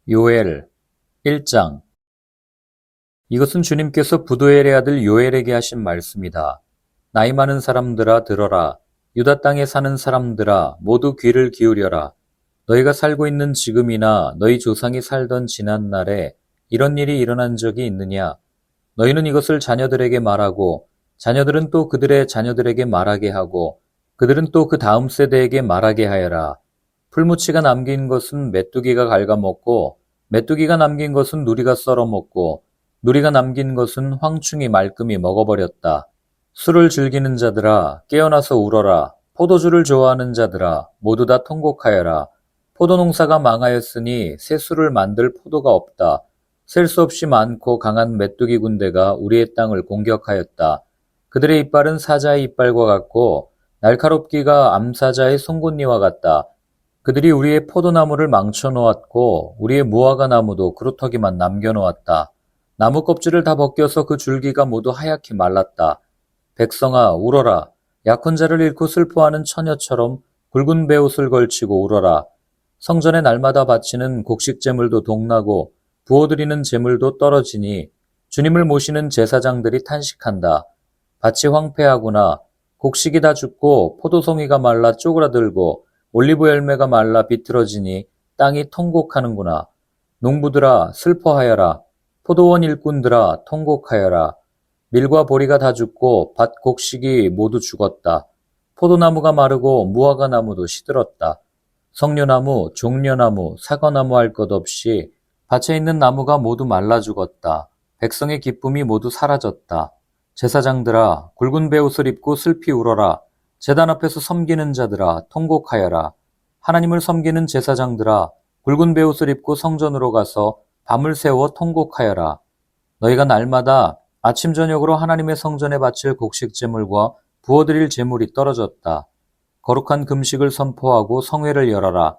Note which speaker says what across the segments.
Speaker 1: 요엘 1장. 이것은 주님께서 부두엘의 아들 요엘에게 하신 말씀이다. 나이 많은 사람들아 들어라. 유다 땅에 사는 사람들아 모두 귀를 기울여라. 너희가 살고 있는 지금이나 너희 조상이 살던 지난 날에 이런 일이 일어난 적이 있느냐? 너희는 이것을 자녀들에게 말하고 자녀들은 또 그들의 자녀들에게 말하게 하고 그들은 또 그 다음 세대에게 말하게 하여라. 풀무치가 남긴 것은 메뚜기가 갉아먹고 메뚜기가 남긴 것은 누리가 썰어먹고 누리가 남긴 것은 황충이 말끔히 먹어버렸다. 술을 즐기는 자들아 깨어나서 울어라. 포도주를 좋아하는 자들아 모두 다 통곡하여라. 포도농사가 망하였으니 새 술을 만들 포도가 없다. 셀 수 없이 많고 강한 메뚜기 군대가 우리의 땅을 공격하였다. 그들의 이빨은 사자의 이빨과 같고 날카롭기가 암사자의 송곳니와 같다. 그들이 우리의 포도나무를 망쳐놓았고 우리의 무화과 나무도 그루터기만 남겨놓았다. 나무 껍질을 다 벗겨서 그 줄기가 모두 하얗게 말랐다. 백성아 울어라. 약혼 자를 잃고 슬퍼하는 처녀처럼 굵은 베옷을 걸치고 울어라. 성전에 날마다 바치는 곡식 제물도 동나고 부어드리는 제물도 떨어지니 주님을 모시는 제사장들이 탄식한다. 밭이 황폐하구나. 곡식이 다 죽고 포도송이가 말라 쪼그라들고 올리브 열매가 말라 비틀어지니 땅이 통곡하는구나. 농부들아 슬퍼하여라. 포도원 일꾼들아 통곡하여라. 밀과 보리가 다 죽고 밭 곡식이 모두 죽었다. 포도나무가 마르고 무화과 나무도 시들었다. 석류나무, 종려나무, 사과나무 할 것 없이 밭에 있는 나무가 모두 말라 죽었다. 백성의 기쁨이 모두 사라졌다. 제사장들아 굵은 베옷을 입고 슬피 울어라. 제단 앞에서 섬기는 자들아 통곡하여라. 하나님을 섬기는 제사장들아 굵은 베옷을 입고 성전으로 가서 밤을 새워 통곡하여라. 너희가 날마다 아침 저녁으로 하나님의 성전에 바칠 곡식 제물과 부어드릴 제물이 떨어졌다. 거룩한 금식을 선포하고 성회를 열어라.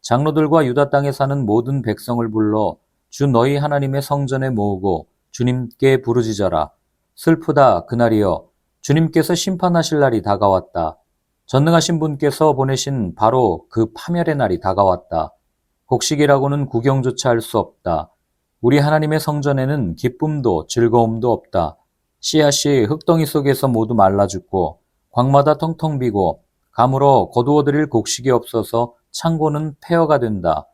Speaker 1: 장로들과 유다 땅에 사는 모든 백성을 불러 주 너희 하나님의 성전에 모으고 주님께 부르짖어라. 슬프다 그날이여. 주님께서 심판하실 날이 다가왔다. 전능하신 분께서 보내신 바로 그 파멸의 날이 다가왔다. 곡식이라고는 구경조차 할 수 없다. 우리 하나님의 성전에는 기쁨도 즐거움도 없다. 씨앗이 흙덩이 속에서 모두 말라 죽고 광마다 텅텅 비고 가물어 거두어드릴 곡식이 없어서 창고는 폐허가 된다.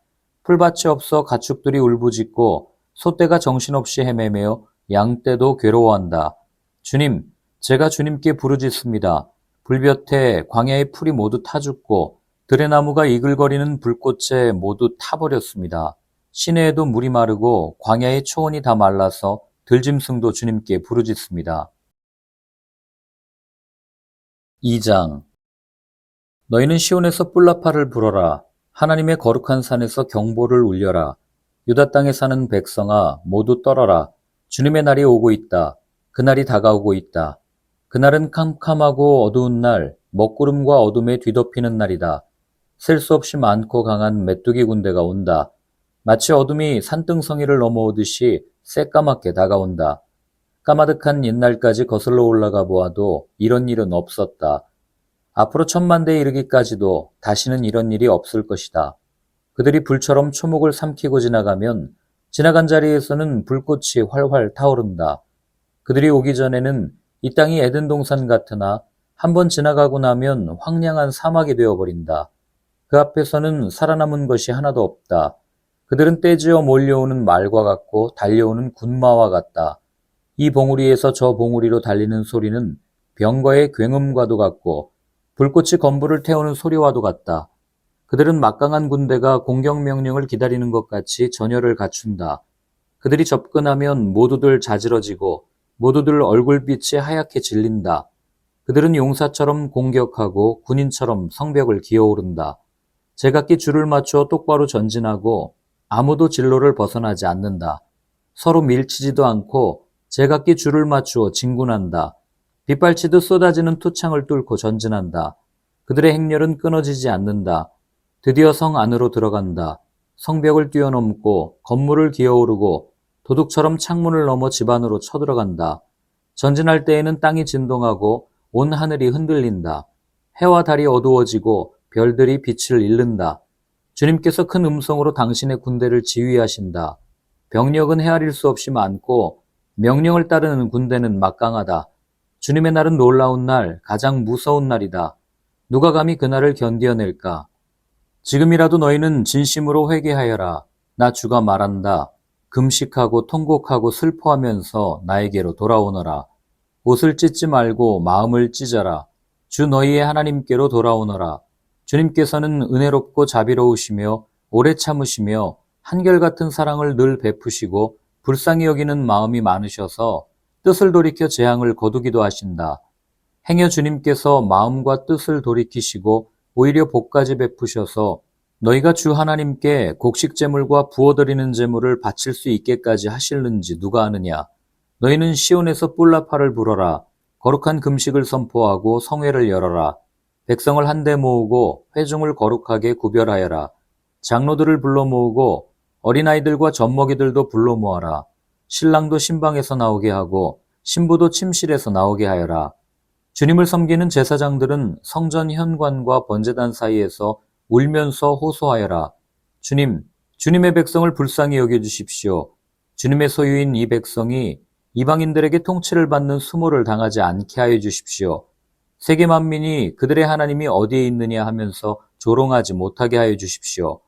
Speaker 1: 풀밭이 없어 가축들이 울부짖고 소떼가 정신없이 헤매며 양떼도 괴로워한다. 주님, 제가 주님께 부르짖습니다. 불볕에 광야의 풀이 모두 타 죽고 들의 나무가 이글거리는 불꽃에 모두 타버렸습니다. 시내에도 물이 마르고 광야의 초원이 다 말라서 들짐승도 주님께 부르짖습니다. 2장. 너희는 시온에서 뿔라파를 불어라. 하나님의 거룩한 산에서 경보를 울려라. 유다 땅에 사는 백성아 모두 떨어라. 주님의 날이 오고 있다. 그날이 다가오고 있다. 그날은 캄캄하고 어두운 날, 먹구름과 어둠에 뒤덮이는 날이다. 셀 수 없이 많고 강한 메뚜기 군대가 온다. 마치 어둠이 산등성이를 넘어오듯이 새까맣게 다가온다. 까마득한 옛날까지 거슬러 올라가 보아도 이런 일은 없었다. 앞으로 천만대에 이르기까지도 다시는 이런 일이 없을 것이다. 그들이 불처럼 초목을 삼키고 지나가면 지나간 자리에서는 불꽃이 활활 타오른다. 그들이 오기 전에는 이 땅이 에덴 동산 같으나 한번 지나가고 나면 황량한 사막이 되어버린다. 그 앞에서는 살아남은 것이 하나도 없다. 그들은 떼지어 몰려오는 말과 같고 달려오는 군마와 같다. 이 봉우리에서 저 봉우리로 달리는 소리는 병거의 굉음과도 같고 불꽃이 건부를 태우는 소리와도 같다. 그들은 막강한 군대가 공격명령을 기다리는 것 같이 전열을 갖춘다. 그들이 접근하면 모두들 자지러지고 모두들 얼굴빛이 하얗게 질린다. 그들은 용사처럼 공격하고 군인처럼 성벽을 기어오른다. 제각기 줄을 맞추어 똑바로 전진하고 아무도 진로를 벗어나지 않는다. 서로 밀치지도 않고 제각기 줄을 맞추어 진군한다. 빗발치듯 쏟아지는 투창을 뚫고 전진한다. 그들의 행렬은 끊어지지 않는다. 드디어 성 안으로 들어간다. 성벽을 뛰어넘고 건물을 기어오르고 도둑처럼 창문을 넘어 집 안으로 쳐들어간다. 전진할 때에는 땅이 진동하고 온 하늘이 흔들린다. 해와 달이 어두워지고 별들이 빛을 잃는다. 주님께서 큰 음성으로 당신의 군대를 지휘하신다. 병력은 헤아릴 수 없이 많고 명령을 따르는 군대는 막강하다. 주님의 날은 놀라운 날, 가장 무서운 날이다. 누가 감히 그날을 견디어낼까? 지금이라도 너희는 진심으로 회개하여라. 나 주가 말한다. 금식하고 통곡하고 슬퍼하면서 나에게로 돌아오너라. 옷을 찢지 말고 마음을 찢어라. 주 너희의 하나님께로 돌아오너라. 주님께서는 은혜롭고 자비로우시며 오래 참으시며 한결같은 사랑을 늘 베푸시고 불쌍히 여기는 마음이 많으셔서 뜻을 돌이켜 재앙을 거두기도 하신다. 행여 주님께서 마음과 뜻을 돌이키시고 오히려 복까지 베푸셔서 너희가 주 하나님께 곡식제물과 부어드리는 제물을 바칠 수 있게까지 하실는지 누가 아느냐. 너희는 시온에서 뿔라파를 불어라. 거룩한 금식을 선포하고 성회를 열어라. 백성을 한데 모으고 회중을 거룩하게 구별하여라. 장로들을 불러 모으고 어린아이들과 젖먹이들도 불러 모아라. 신랑도 신방에서 나오게 하고 신부도 침실에서 나오게 하여라. 주님을 섬기는 제사장들은 성전 현관과 번제단 사이에서 울면서 호소하여라. 주님, 주님의 백성을 불쌍히 여겨주십시오. 주님의 소유인 이 백성이 이방인들에게 통치를 받는 수모를 당하지 않게 하여 주십시오. 세계 만민이 그들의 하나님이 어디에 있느냐 하면서 조롱하지 못하게 하여 주십시오.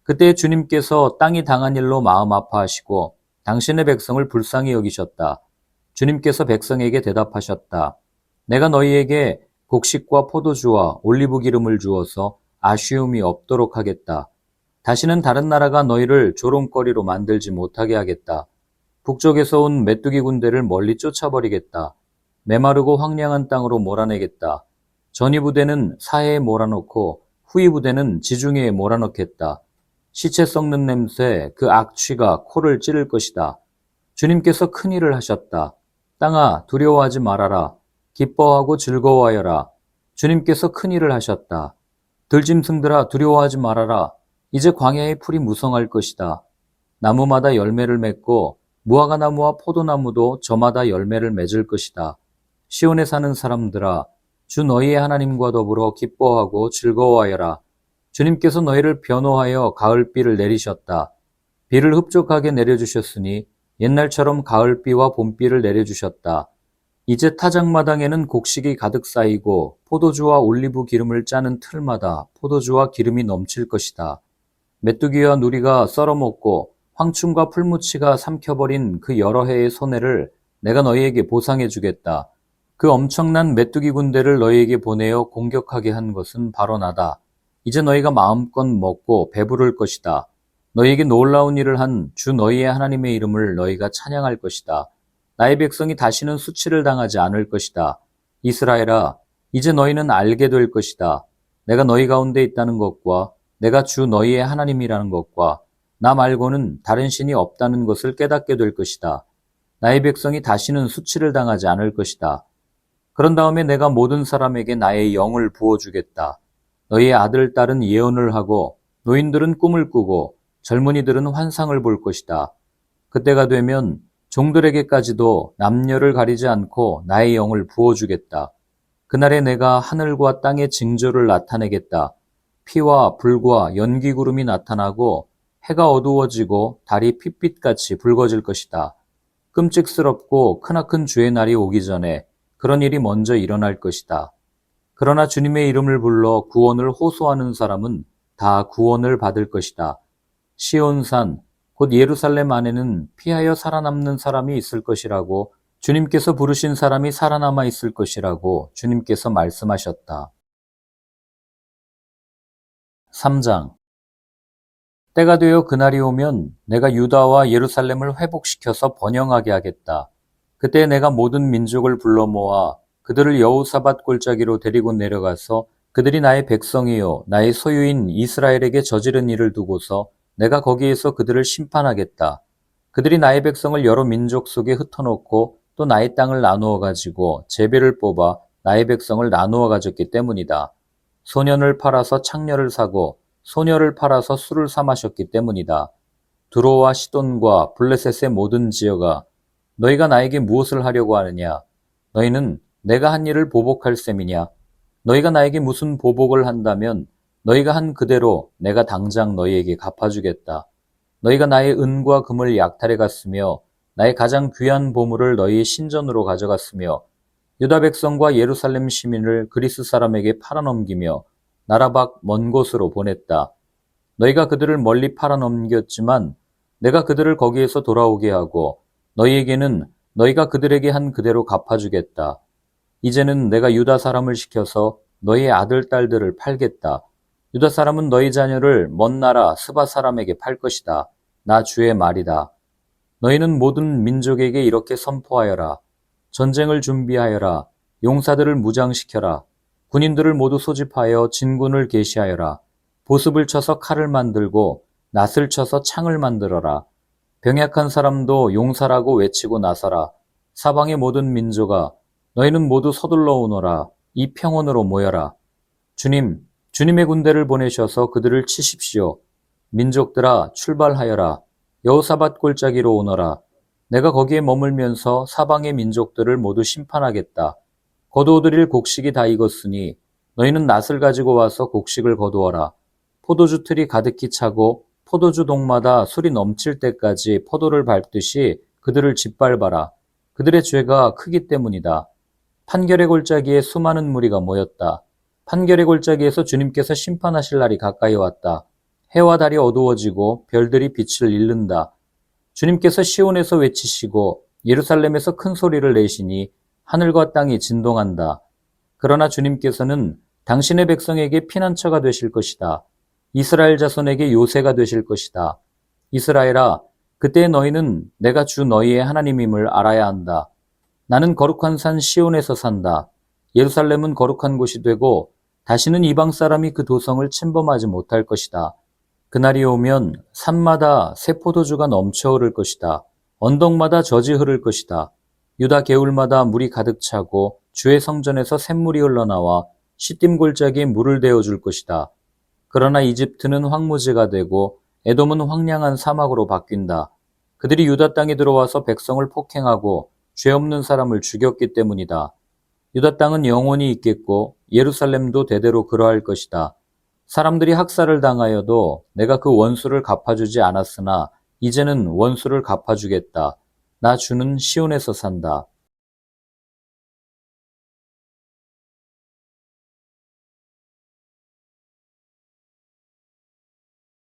Speaker 1: 그때 주님께서 땅이 당한 일로 마음 아파하시고 당신의 백성을 불쌍히 여기셨다. 주님께서 백성에게 대답하셨다. 내가 너희에게 곡식과 포도주와 올리브 기름을 주어서 아쉬움이 없도록 하겠다. 다시는 다른 나라가 너희를 조롱거리로 만들지 못하게 하겠다. 북쪽에서 온 메뚜기 군대를 멀리 쫓아버리겠다. 메마르고 황량한 땅으로 몰아내겠다. 전위 부대는 사해에 몰아넣고 후위 부대는 지중해에 몰아넣겠다. 시체 썩는 냄새, 그 악취가 코를 찌를 것이다. 주님께서 큰 일을 하셨다. 땅아, 두려워하지 말아라. 기뻐하고 즐거워하여라. 주님께서 큰 일을 하셨다. 들짐승들아, 두려워하지 말아라. 이제 광야의 풀이 무성할 것이다. 나무마다 열매를 맺고 무화과 나무와 포도나무도 저마다 열매를 맺을 것이다. 시온에 사는 사람들아, 주 너희의 하나님과 더불어 기뻐하고 즐거워하여라. 주님께서 너희를 변호하여 가을비를 내리셨다. 비를 흡족하게 내려주셨으니 옛날처럼 가을비와 봄비를 내려주셨다. 이제 타작마당에는 곡식이 가득 쌓이고 포도주와 올리브 기름을 짜는 틀마다 포도주와 기름이 넘칠 것이다. 메뚜기와 누리가 썰어먹고 황충과 풀무치가 삼켜버린 그 여러 해의 손해를 내가 너희에게 보상해 주겠다. 그 엄청난 메뚜기 군대를 너희에게 보내어 공격하게 한 것은 바로 나다. 이제 너희가 마음껏 먹고 배부를 것이다. 너희에게 놀라운 일을 한 주 너희의 하나님의 이름을 너희가 찬양할 것이다. 나의 백성이 다시는 수치를 당하지 않을 것이다. 이스라엘아, 이제 너희는 알게 될 것이다. 내가 너희 가운데 있다는 것과 내가 주 너희의 하나님이라는 것과 나 말고는 다른 신이 없다는 것을 깨닫게 될 것이다. 나의 백성이 다시는 수치를 당하지 않을 것이다. 그런 다음에 내가 모든 사람에게 나의 영을 부어주겠다. 너희의 아들, 딸은 예언을 하고 노인들은 꿈을 꾸고 젊은이들은 환상을 볼 것이다. 그때가 되면 종들에게까지도 남녀를 가리지 않고 나의 영을 부어주겠다. 그날에 내가 하늘과 땅의 징조를 나타내겠다. 피와 불과 연기구름이 나타나고 해가 어두워지고 달이 핏빛같이 붉어질 것이다. 끔찍스럽고 크나큰 주의 날이 오기 전에 그런 일이 먼저 일어날 것이다. 그러나 주님의 이름을 불러 구원을 호소하는 사람은 다 구원을 받을 것이다. 시온산, 곧 예루살렘 안에는 피하여 살아남는 사람이 있을 것이라고 주님께서 부르신 사람이 살아남아 있을 것이라고 주님께서 말씀하셨다. 3장. 때가 되어 그날이 오면 내가 유다와 예루살렘을 회복시켜서 번영하게 하겠다. 그때 내가 모든 민족을 불러 모아 그들을 여호사밧 골짜기로 데리고 내려가서 그들이 나의 백성이요 나의 소유인 이스라엘에게 저지른 일을 두고서 내가 거기에서 그들을 심판하겠다. 그들이 나의 백성을 여러 민족 속에 흩어놓고 또 나의 땅을 나누어 가지고 제비를 뽑아 나의 백성을 나누어 가졌기 때문이다. 소년을 팔아서 창녀를 사고 소녀를 팔아서 술을 사 마셨기 때문이다. 두로와 시돈과 블레셋의 모든 지역아, 너희가 나에게 무엇을 하려고 하느냐? 너희는 내가 한 일을 보복할 셈이냐? 너희가 나에게 무슨 보복을 한다면 너희가 한 그대로 내가 당장 너희에게 갚아주겠다. 너희가 나의 은과 금을 약탈해 갔으며 나의 가장 귀한 보물을 너희의 신전으로 가져갔으며 유다 백성과 예루살렘 시민을 그리스 사람에게 팔아넘기며 나라 밖 먼 곳으로 보냈다. 너희가 그들을 멀리 팔아넘겼지만 내가 그들을 거기에서 돌아오게 하고 너희에게는 너희가 그들에게 한 그대로 갚아주겠다. 이제는 내가 유다 사람을 시켜서 너희의 아들, 딸들을 팔겠다. 유다 사람은 너희 자녀를 먼 나라 스바 사람에게 팔 것이다. 나 주의 말이다. 너희는 모든 민족에게 이렇게 선포하여라. 전쟁을 준비하여라. 용사들을 무장시켜라. 군인들을 모두 소집하여 진군을 계시하여라. 보습을 쳐서 칼을 만들고 낫을 쳐서 창을 만들어라. 병약한 사람도 용사라고 외치고 나서라. 사방의 모든 민족아, 너희는 모두 서둘러 오너라. 이 평원으로 모여라. 주님의 군대를 보내셔서 그들을 치십시오. 민족들아, 출발하여라. 여호사밧 골짜기로 오너라. 내가 거기에 머물면서 사방의 민족들을 모두 심판하겠다. 거두어들일 곡식이 다 익었으니 너희는 낫을 가지고 와서 곡식을 거두어라. 포도주 틀이 가득히 차고 포도주 동마다 술이 넘칠 때까지 포도를 밟듯이 그들을 짓밟아라. 그들의 죄가 크기 때문이다. 판결의 골짜기에 수많은 무리가 모였다. 판결의 골짜기에서 주님께서 심판하실 날이 가까이 왔다. 해와 달이 어두워지고 별들이 빛을 잃는다. 주님께서 시온에서 외치시고 예루살렘에서 큰 소리를 내시니 하늘과 땅이 진동한다. 그러나 주님께서는 당신의 백성에게 피난처가 되실 것이다. 이스라엘 자손에게 요새가 되실 것이다. 이스라엘아, 그때 너희는 내가 주 너희의 하나님임을 알아야 한다. 나는 거룩한 산 시온에서 산다. 예루살렘은 거룩한 곳이 되고 다시는 이방 사람이 그 도성을 침범하지 못할 것이다. 그날이 오면 산마다 새 포도주가 넘쳐 흐를 것이다. 언덕마다 젖이 흐를 것이다. 유다 개울마다 물이 가득 차고 주의 성전에서 샘물이 흘러나와 시딤 골짜기에 물을 데워줄 것이다. 그러나 이집트는 황무지가 되고 에돔은 황량한 사막으로 바뀐다. 그들이 유다 땅에 들어와서 백성을 폭행하고 죄 없는 사람을 죽였기 때문이다. 유다 땅은 영원히 있겠고 예루살렘도 대대로 그러할 것이다. 사람들이 학살을 당하여도 내가 그 원수를 갚아주지 않았으나 이제는 원수를 갚아주겠다. 나 주는 시온에서 산다.